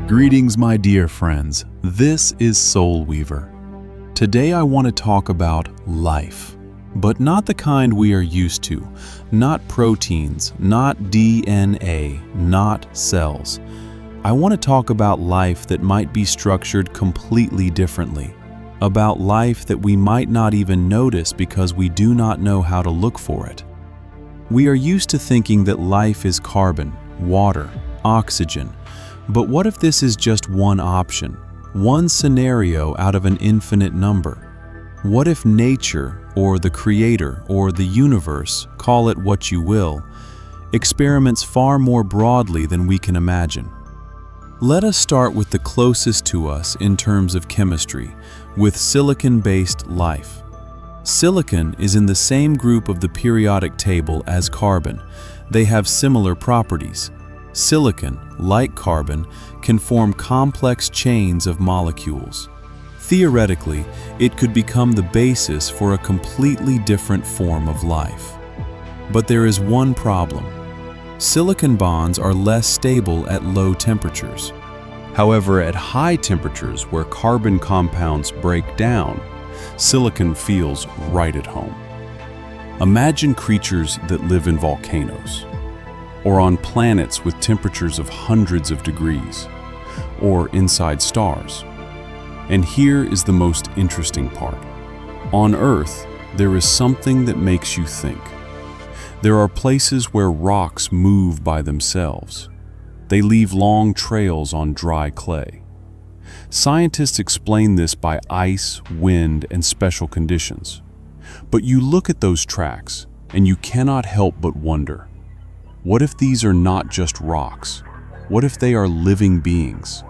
Greetings, my dear friends. This is SoulWeaver. Today I want to talk about life, but not the kind we are used to, not proteins, not DNA, not cells. I want to talk about life that might be structured completely differently, about life that we might not even notice because we do not know how to look for it. We are used to thinking that life is carbon, water, oxygen. But what if this is just one option, one scenario out of an infinite number? What if nature, or the creator, or the universe, call it what you will, experiments far more broadly than we can imagine? Let us start with the closest to us in terms of chemistry, with silicon-based life. Silicon is in the same group of the periodic table as carbon. They have similar properties. Silicon, like carbon, can form complex chains of molecules. Theoretically, it could become the basis for a completely different form of life. But there is one problem. Silicon bonds are less stable at low temperatures. However, at high temperatures where carbon compounds break down, silicon feels right at home. Imagine creatures that live in volcanoes, or on planets with temperatures of hundreds of degrees, or inside stars. And here is the most interesting part. On Earth, there is something that makes you think. There are places where rocks move by themselves. They leave long trails on dry clay. Scientists explain this by ice, wind, and special conditions. But you look at those tracks, and you cannot help but wonder, what if these are not just rocks? What if they are living beings?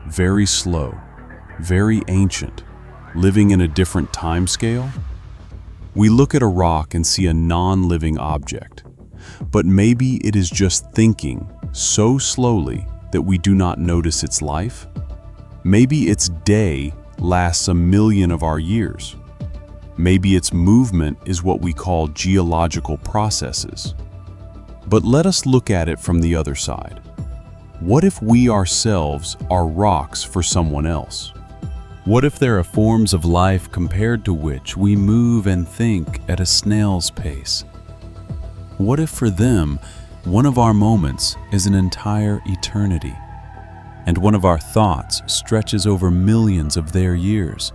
Very slow, very ancient, living in a different time scale? We look at a rock and see a non-living object, but maybe it is just thinking so slowly that we do not notice its life? Maybe its day lasts 1,000,000 of our years. Maybe its movement is what we call geological processes. But let us look at it from the other side. What if we ourselves are rocks for someone else? What if there are forms of life compared to which we move and think at a snail's pace? What if for them, one of our moments is an entire eternity, and one of our thoughts stretches over millions of their years?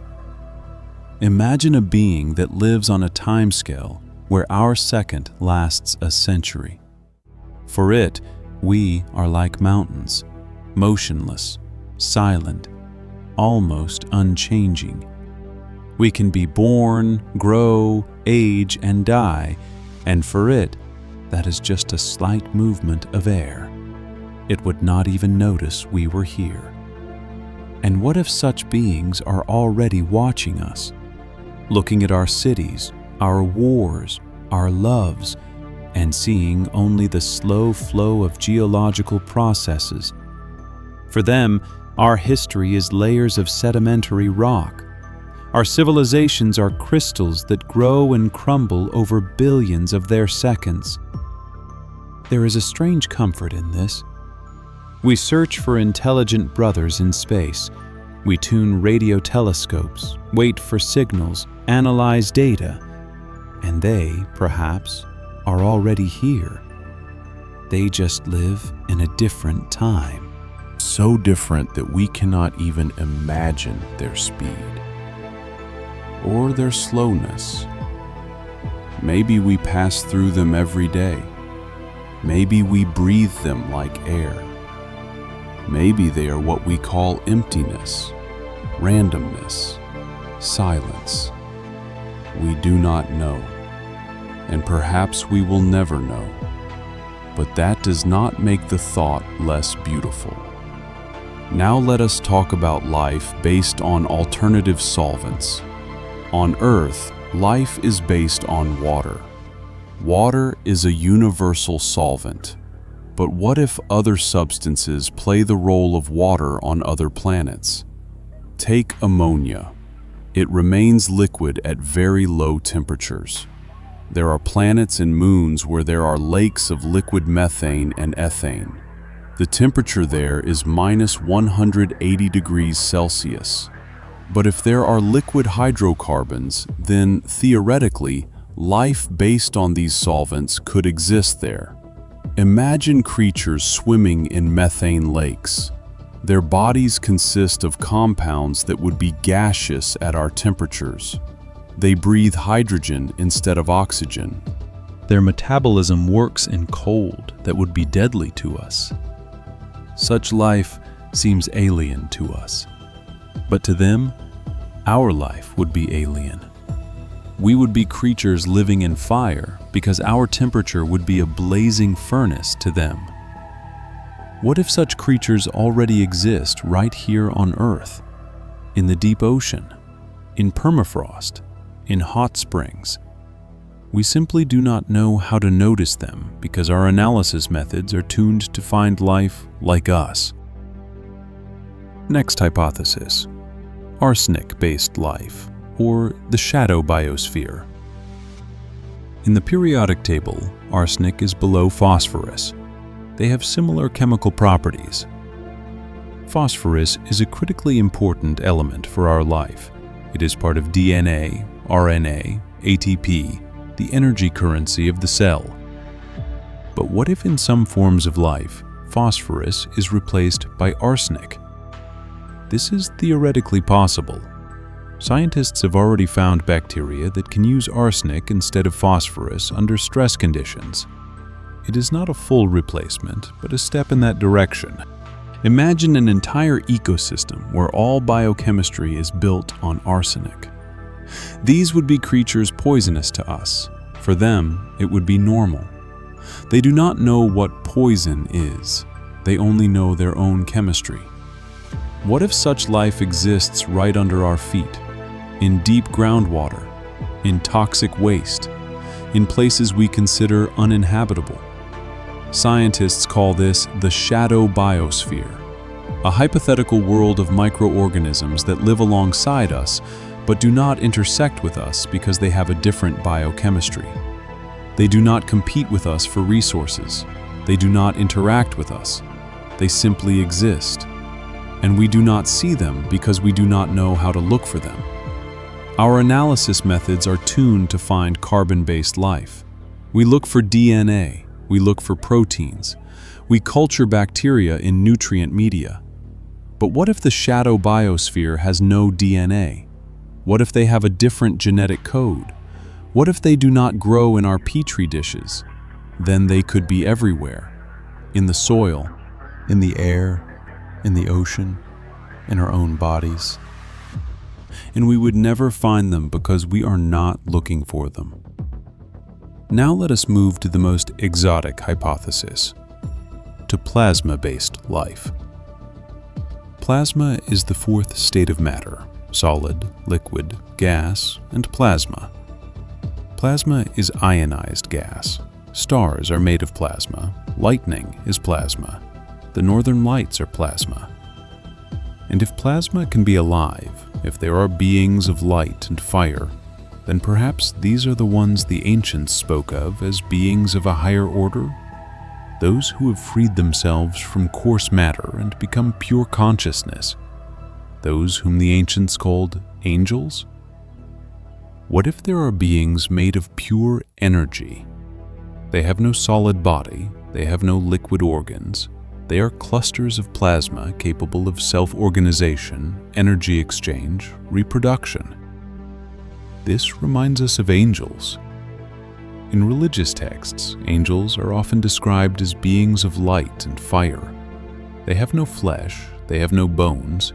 Imagine a being that lives on a timescale where our second lasts a century. For it, we are like mountains, motionless, silent, almost unchanging. We can be born, grow, age, and die, and for it, that is just a slight movement of air. It would not even notice we were here. And what if such beings are already watching us, looking at our cities, our wars, our loves, and seeing only the slow flow of geological processes? For them, our history is layers of sedimentary rock. Our civilizations are crystals that grow and crumble over billions of their seconds. There is a strange comfort in this. We search for intelligent brothers in space. We tune radio telescopes, wait for signals, analyze data, and they, perhaps, are already here. They just live in a different time. So different that we cannot even imagine their speed or their slowness. Maybe we pass through them every day. Maybe we breathe them like air. Maybe they are what we call emptiness, randomness, silence. We do not know. And perhaps we will never know. But that does not make the thought less beautiful. Now let us talk about life based on alternative solvents. On Earth, life is based on water. Water is a universal solvent. But what if other substances play the role of water on other planets? Take ammonia. It remains liquid at very low temperatures. There are planets and moons where there are lakes of liquid methane and ethane. The temperature there is minus 180 degrees Celsius. But if there are liquid hydrocarbons, then theoretically, life based on these solvents could exist there. Imagine creatures swimming in methane lakes. Their bodies consist of compounds that would be gaseous at our temperatures. They breathe hydrogen instead of oxygen. Their metabolism works in cold that would be deadly to us. Such life seems alien to us. But to them, our life would be alien. We would be creatures living in fire because our temperature would be a blazing furnace to them. What if such creatures already exist right here on Earth, in the deep ocean, in permafrost, in hot springs? We simply do not know how to notice them because our analysis methods are tuned to find life like us. Next hypothesis: arsenic-based life, or the shadow biosphere. In the periodic table, arsenic is below phosphorus. They have similar chemical properties. Phosphorus is a critically important element for our life. It is part of DNA, RNA, ATP, the energy currency of the cell. But what if in some forms of life, phosphorus is replaced by arsenic? This is theoretically possible. Scientists have already found bacteria that can use arsenic instead of phosphorus under stress conditions. It is not a full replacement, but a step in that direction. Imagine an entire ecosystem where all biochemistry is built on arsenic. These would be creatures poisonous to us. For them, it would be normal. They do not know what poison is. They only know their own chemistry. What if such life exists right under our feet, in deep groundwater, in toxic waste, in places we consider uninhabitable? Scientists call this the shadow biosphere, a hypothetical world of microorganisms that live alongside us but do not intersect with us because they have a different biochemistry. They do not compete with us for resources. They do not interact with us. They simply exist. And we do not see them because we do not know how to look for them. Our analysis methods are tuned to find carbon-based life. We look for DNA. We look for proteins. We culture bacteria in nutrient media. But what if the shadow biosphere has no DNA? What if they have a different genetic code? What if they do not grow in our petri dishes? Then they could be everywhere. In the soil, in the air, in the ocean, in our own bodies. And we would never find them because we are not looking for them. Now let us move to the most exotic hypothesis, to plasma-based life. Plasma is the fourth state of matter: solid, liquid, gas, and plasma. Plasma is ionized gas. Stars are made of plasma. Lightning is plasma. The northern lights are plasma. And if plasma can be alive, if there are beings of light and fire, then perhaps these are the ones the ancients spoke of as beings of a higher order, those who have freed themselves from coarse matter and become pure consciousness, those whom the ancients called angels? What if there are beings made of pure energy? They have no solid body, they have no liquid organs. They are clusters of plasma capable of self-organization, energy exchange, reproduction. This reminds us of angels. In religious texts, angels are often described as beings of light and fire. They have no flesh, they have no bones.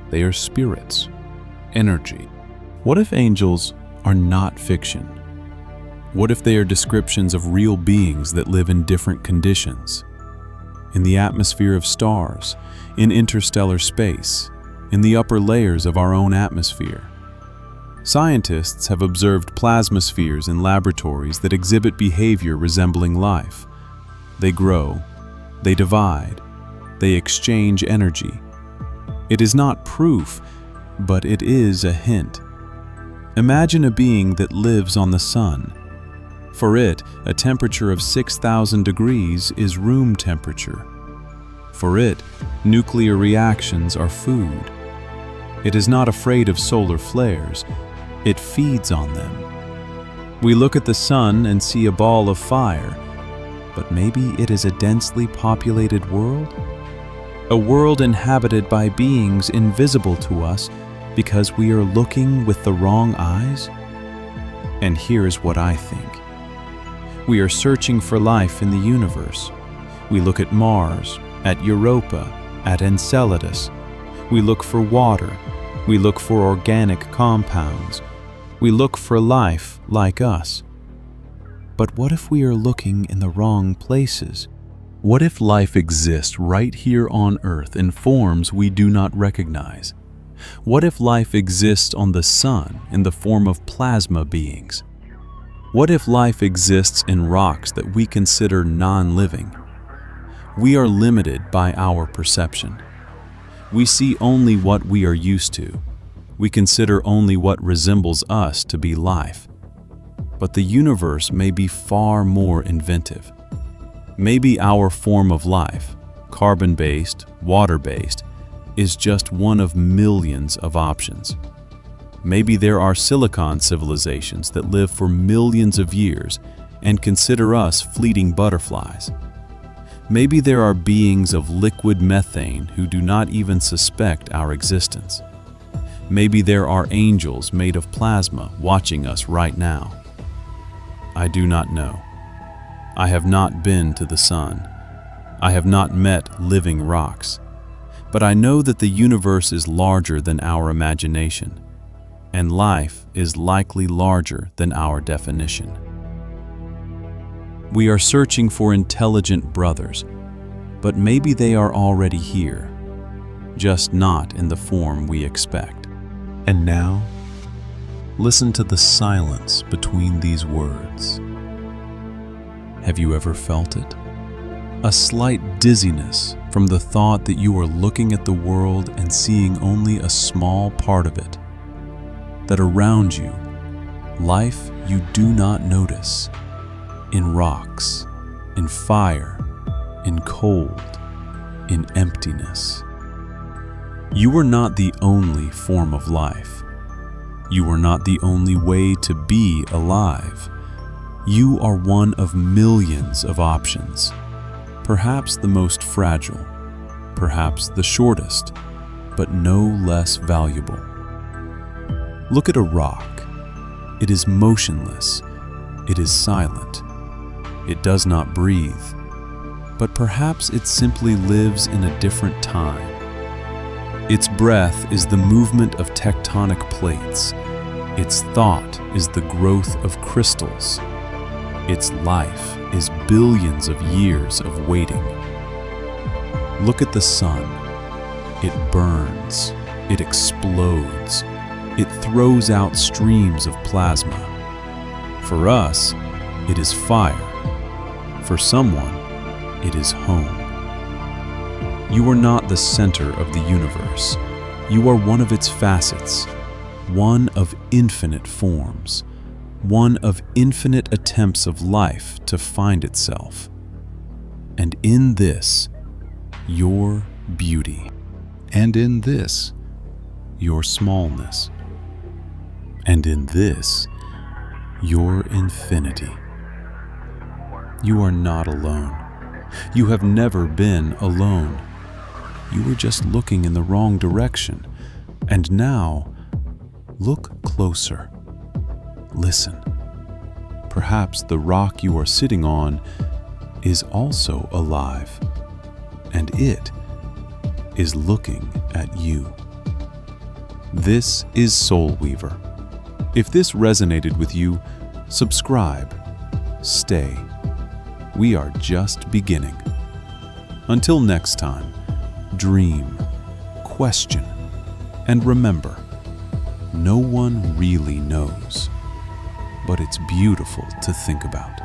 They are spirits, energy. What if angels are not fiction? What if they are descriptions of real beings that live in different conditions? In the atmosphere of stars, in interstellar space, in the upper layers of our own atmosphere. Scientists have observed plasma spheres in laboratories that exhibit behavior resembling life. They grow, they divide, they exchange energy. It is not proof, but it is a hint. Imagine a being that lives on the sun. For it, a temperature of 6,000 degrees is room temperature. For it, nuclear reactions are food. It is not afraid of solar flares. It feeds on them. We look at the sun and see a ball of fire, but maybe it is a densely populated world? A world inhabited by beings invisible to us because we are looking with the wrong eyes? And here's what I think. We are searching for life in the universe. We look at Mars, at Europa, at Enceladus. We look for water. We look for organic compounds. We look for life like us. But what if we are looking in the wrong places? What if life exists right here on Earth in forms we do not recognize? What if life exists on the sun in the form of plasma beings? What if life exists in rocks that we consider non-living? We are limited by our perception. We see only what we are used to. We consider only what resembles us to be life. But the universe may be far more inventive. Maybe our form of life, carbon-based, water-based, is just one of millions of options. Maybe there are silicon civilizations that live for millions of years and consider us fleeting butterflies. Maybe there are beings of liquid methane who do not even suspect our existence. Maybe there are angels made of plasma watching us right now. I do not know. I have not been to the sun. I have not met living rocks. But I know that the universe is larger than our imagination, and life is likely larger than our definition. We are searching for intelligent brothers, but maybe they are already here, just not in the form we expect. And now, listen to the silence between these words. Have you ever felt it? A slight dizziness from the thought that you are looking at the world and seeing only a small part of it. That around you, life you do not notice, in rocks, in fire, in cold, in emptiness. You are not the only form of life. You are not the only way to be alive. You are one of millions of options, perhaps the most fragile, perhaps the shortest, but no less valuable. Look at a rock. It is motionless. It is silent. It does not breathe. But perhaps it simply lives in a different time. Its breath is the movement of tectonic plates. Its thought is the growth of crystals. Its life is billions of years of waiting. Look at the sun. It burns. It explodes. It throws out streams of plasma. For us, it is fire. For someone, it is home. You are not the center of the universe. You are one of its facets, one of infinite forms, one of infinite attempts of life to find itself. And in this, your beauty. And in this, your smallness. And in this, your infinity. You are not alone. You have never been alone. You were just looking in the wrong direction. And now, look closer. Listen. Perhaps the rock you are sitting on is also alive, and it is looking at you. This is SoulWeaver. If this resonated with you, subscribe. Stay. We are just beginning. Until next time, dream, question, and remember, no one really knows, but it's beautiful to think about.